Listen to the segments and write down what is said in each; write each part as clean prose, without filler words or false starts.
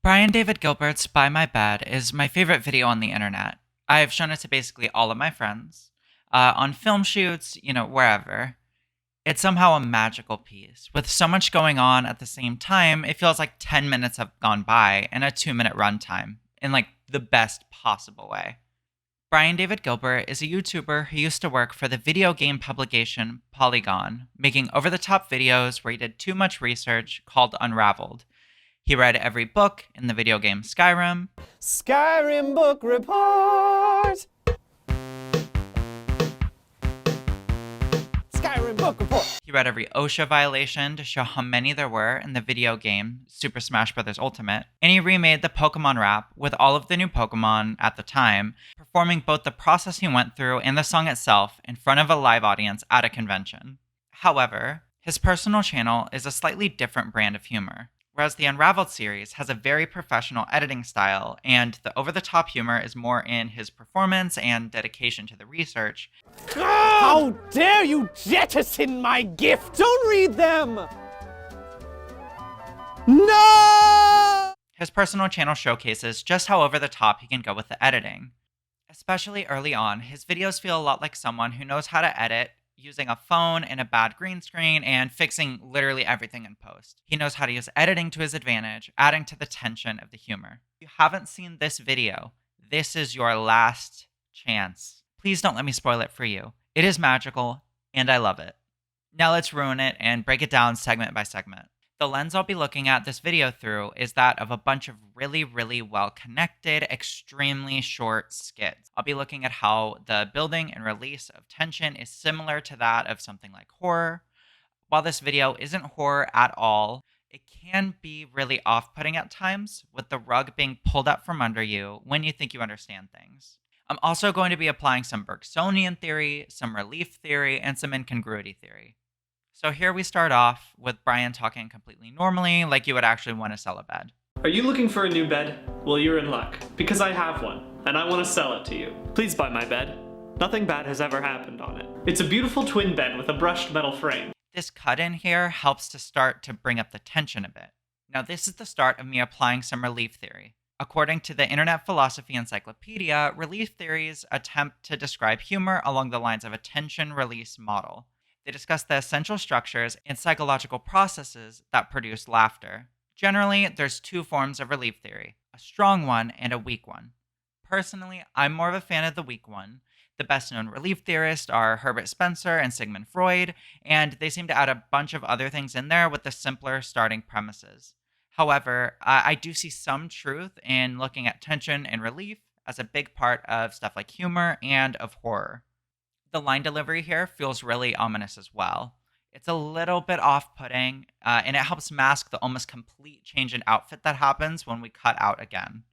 Brian David Gilbert's By My Bed is my favorite video on the internet. I've shown it to basically all of my friends, on film shoots, wherever. It's somehow a magical piece. With so much going on at the same time, it feels like 10 minutes have gone by in a 2-minute runtime, in like the best possible way. Brian David Gilbert is a YouTuber who used to work for the video game publication Polygon, making over the top videos where he did too much research called Unraveled. He read every book in the video game Skyrim. Skyrim book report! Skyrim book report! He read every OSHA violation to show how many there were in the video game Super Smash Bros. Ultimate. And he remade the Pokemon rap with all of the new Pokemon at the time, performing both the process he went through and the song itself in front of a live audience at a convention. However, his personal channel is a slightly different brand of humor. Whereas the Unraveled series has a very professional editing style, and the over-the-top humor is more in his performance and dedication to the research. How dare you jettison my gift! Don't read them! No! His personal channel showcases just how over-the-top he can go with the editing. Especially early on, his videos feel a lot like someone who knows how to edit using a phone and a bad green screen and fixing literally everything in post. He knows how to use editing to his advantage, adding to the tension of the humor. If you haven't seen this video, this is your last chance. Please don't let me spoil it for you. It is magical, and I love it. Now let's ruin it and break it down segment by segment. The lens I'll be looking at this video through is that of a bunch of really, really well-connected, extremely short skits. I'll be looking at how the building and release of tension is similar to that of something like horror. While this video isn't horror at all, it can be really off-putting at times, with the rug being pulled out from under you when you think you understand things. I'm also going to be applying some Bergsonian theory, some relief theory, and some incongruity theory. So here we start off with Brian talking completely normally, like you would actually want to sell a bed. Are you looking for a new bed? Well, you're in luck, because I have one, and I want to sell it to you. Please buy my bed. Nothing bad has ever happened on it. It's a beautiful twin bed with a brushed metal frame. This cut in here helps to start to bring up the tension a bit. Now this is the start of me applying some relief theory. According to the Internet Philosophy Encyclopedia, relief theories attempt to describe humor along the lines of a tension release model. They discuss the essential structures and psychological processes that produce laughter. Generally, there's two forms of relief theory, a strong one and a weak one. Personally, I'm more of a fan of the weak one. The best known relief theorists are Herbert Spencer and Sigmund Freud, and they seem to add a bunch of other things in there with the simpler starting premises. However, I do see some truth in looking at tension and relief as a big part of stuff like humor and of horror. The line delivery here feels really ominous as well. It's a little bit off-putting, and it helps mask the almost complete change in outfit that happens when we cut out again.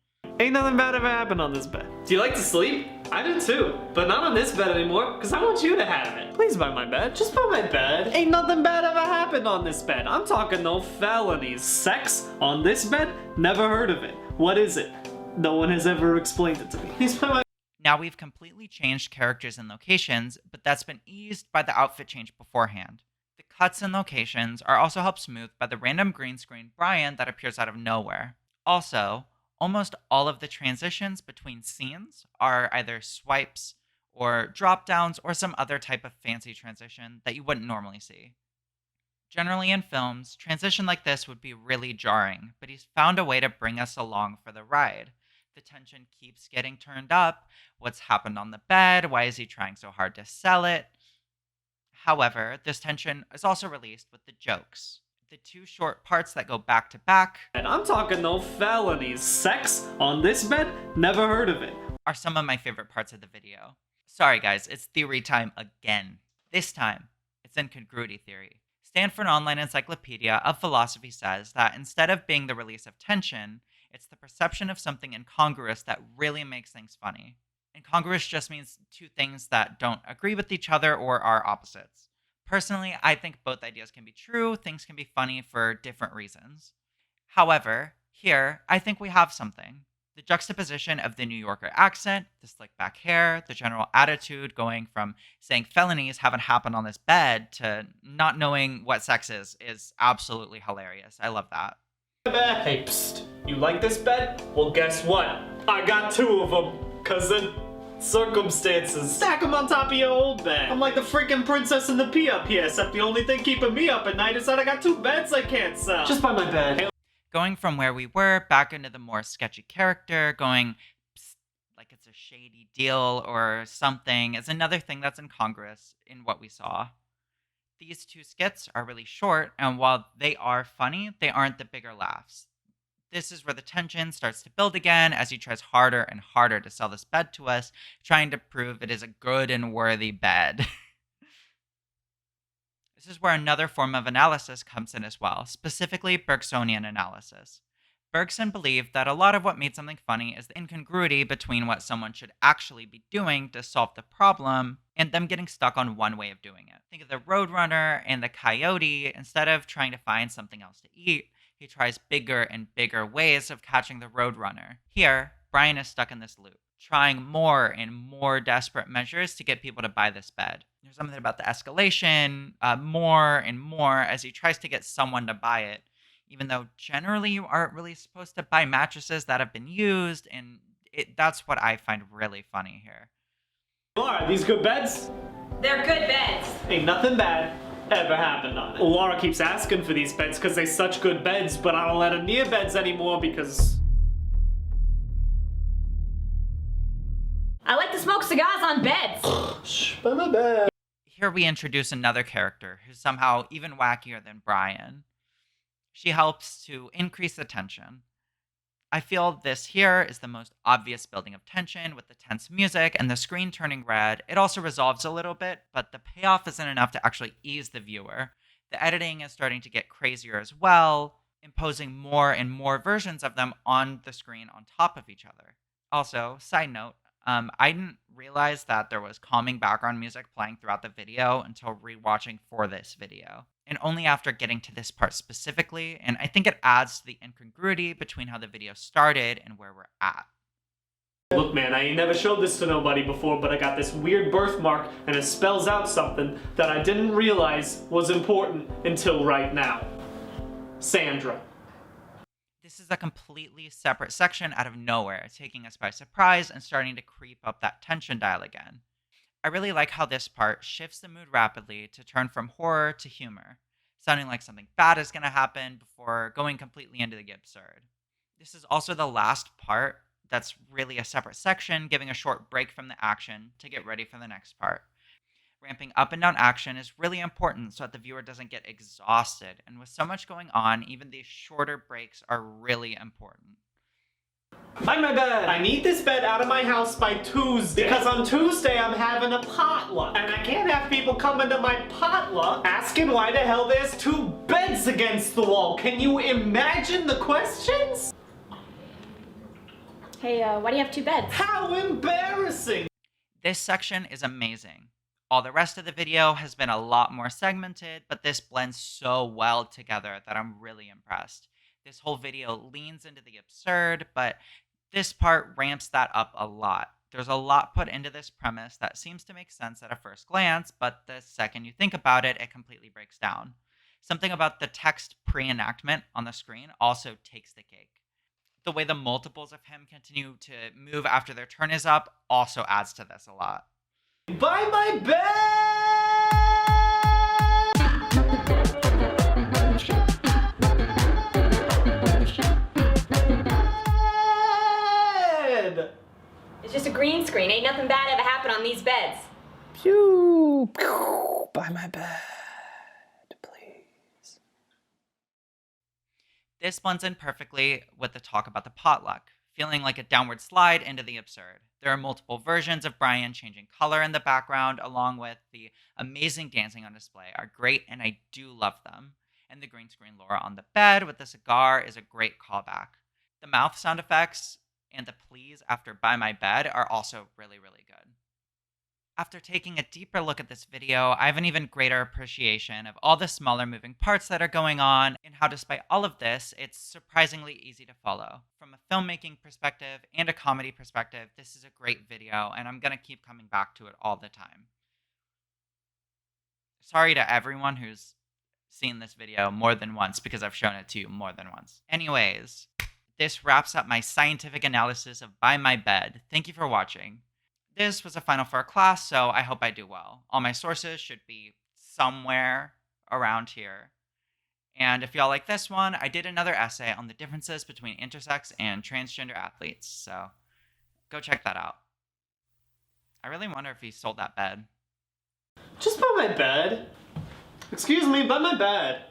Ain't nothing bad ever happened on this bed. Do you like to sleep? I do too, but not on this bed anymore, because I want you to have it. Please buy my bed. Just buy my bed. Ain't nothing bad ever happened on this bed. I'm talking no felonies. Sex on this bed? Never heard of it. What is it? No one has ever explained it to me. Please buy my Now we've completely changed characters and locations, but that's been eased by the outfit change beforehand. The cuts and locations are also helped smooth by the random green screen Brian that appears out of nowhere. Also, almost all of the transitions between scenes are either swipes or drop downs or some other type of fancy transition that you wouldn't normally see. Generally in films, transition like this would be really jarring, but he's found a way to bring us along for the ride. The tension keeps getting turned up. What's happened on the bed? Why is he trying so hard to sell it? However, this tension is also released with the jokes. The two short parts that go back to back, and I'm talking no felonies. Sex on this bed? Never heard of it. Are some of my favorite parts of the video. Sorry guys, it's theory time again. This time, it's incongruity theory. Stanford Online Encyclopedia of Philosophy says that instead of being the release of tension, it's the perception of something incongruous that really makes things funny. Incongruous just means two things that don't agree with each other or are opposites. Personally, I think both ideas can be true, things can be funny for different reasons. However, here, I think we have something. The juxtaposition of the New Yorker accent, the slick back hair, the general attitude going from saying felonies haven't happened on this bed to not knowing what sex is absolutely hilarious. I love that. Hey, psst. You like this bed? Well, guess what? I got 2 of them. Cause the circumstances. Stack them on top of your old bed. I'm like the freaking princess in the pea up here, except the only thing keeping me up at night is that I got 2 beds I can't sell. Just buy my bed. Hey. Going from where we were back into the more sketchy character, going psst, like it's a shady deal or something, is another thing that's incongruous in what we saw. These 2 skits are really short, and while they are funny, they aren't the bigger laughs. This is where the tension starts to build again as he tries harder and harder to sell this bed to us, trying to prove it is a good and worthy bed. This is where another form of analysis comes in as well, specifically Bergsonian analysis. Bergson believed that a lot of what made something funny is the incongruity between what someone should actually be doing to solve the problem and them getting stuck on one way of doing it. Think of the Roadrunner and the Coyote. Instead of trying to find something else to eat, he tries bigger and bigger ways of catching the Roadrunner. Here, Brian is stuck in this loop, trying more and more desperate measures to get people to buy this bed. There's something about the escalation, more and more as he tries to get someone to buy it, even though generally you aren't really supposed to buy mattresses that have been used, and that's what I find really funny here. Laura, these good beds? They're good beds. Ain't nothing bad ever happened on it. Laura keeps asking for these beds because they're such good beds, but I don't let her near beds anymore because... I like to smoke cigars on beds. Shh, by my bed. Here we introduce another character who's somehow even wackier than Brian. She helps to increase the tension. I feel this here is the most obvious building of tension with the tense music and the screen turning red. It also resolves a little bit, but the payoff isn't enough to actually ease the viewer. The editing is starting to get crazier as well, imposing more and more versions of them on the screen on top of each other. Also, side note, I didn't realize that there was calming background music playing throughout the video until rewatching for this video. And only after getting to this part specifically, and I think it adds to the incongruity between how the video started and where we're at. Look, man, I ain't never showed this to nobody before, but I got this weird birthmark, and it spells out something that I didn't realize was important until right now. Sandra. This is a completely separate section out of nowhere, taking us by surprise and starting to creep up that tension dial again. I really like how this part shifts the mood rapidly to turn from horror to humor, sounding like something bad is going to happen before going completely into the absurd. This is also the last part that's really a separate section, giving a short break from the action to get ready for the next part. Ramping up and down action is really important so that the viewer doesn't get exhausted, and with so much going on, even these shorter breaks are really important. Find my bed! I need this bed out of my house by Tuesday. Because on Tuesday I'm having a potluck. And I can't have people coming to my potluck asking why the hell there's 2 beds against the wall. Can you imagine the questions? Hey, why do you have 2 beds? How embarrassing! This section is amazing. All the rest of the video has been a lot more segmented, but this blends so well together that I'm really impressed. This whole video leans into the absurd, but this part ramps that up a lot. There's a lot put into this premise that seems to make sense at a first glance, but the second you think about it, it completely breaks down. Something about the text pre-enactment on the screen also takes the cake. The way the multiples of him continue to move after their turn is up also adds to this a lot. Buy my bed! It's just a green screen. Ain't nothing bad ever happened on these beds. Pew, pew, by my bed, please. This blends in perfectly with the talk about the potluck, feeling like a downward slide into the absurd. There are multiple versions of Brian changing color in the background, along with the amazing dancing on display are great, and I do love them. And the green screen Laura on the bed with the cigar is a great callback. The mouth sound effects and the please after by my bed are also really, really good. After taking a deeper look at this video, I have an even greater appreciation of all the smaller moving parts that are going on and how despite all of this, it's surprisingly easy to follow. From a filmmaking perspective and a comedy perspective, this is a great video and I'm going to keep coming back to it all the time. Sorry to everyone who's seen this video more than once because I've shown it to you more than once. Anyways, this wraps up my scientific analysis of By My Bed. Thank you for watching. This was a final for a class, so I hope I do well. All my sources should be somewhere around here. And if y'all like this one, I did another essay on the differences between intersex and transgender athletes, so go check that out. I really wonder if he sold that bed. Just by my bed. Excuse me, by my bed.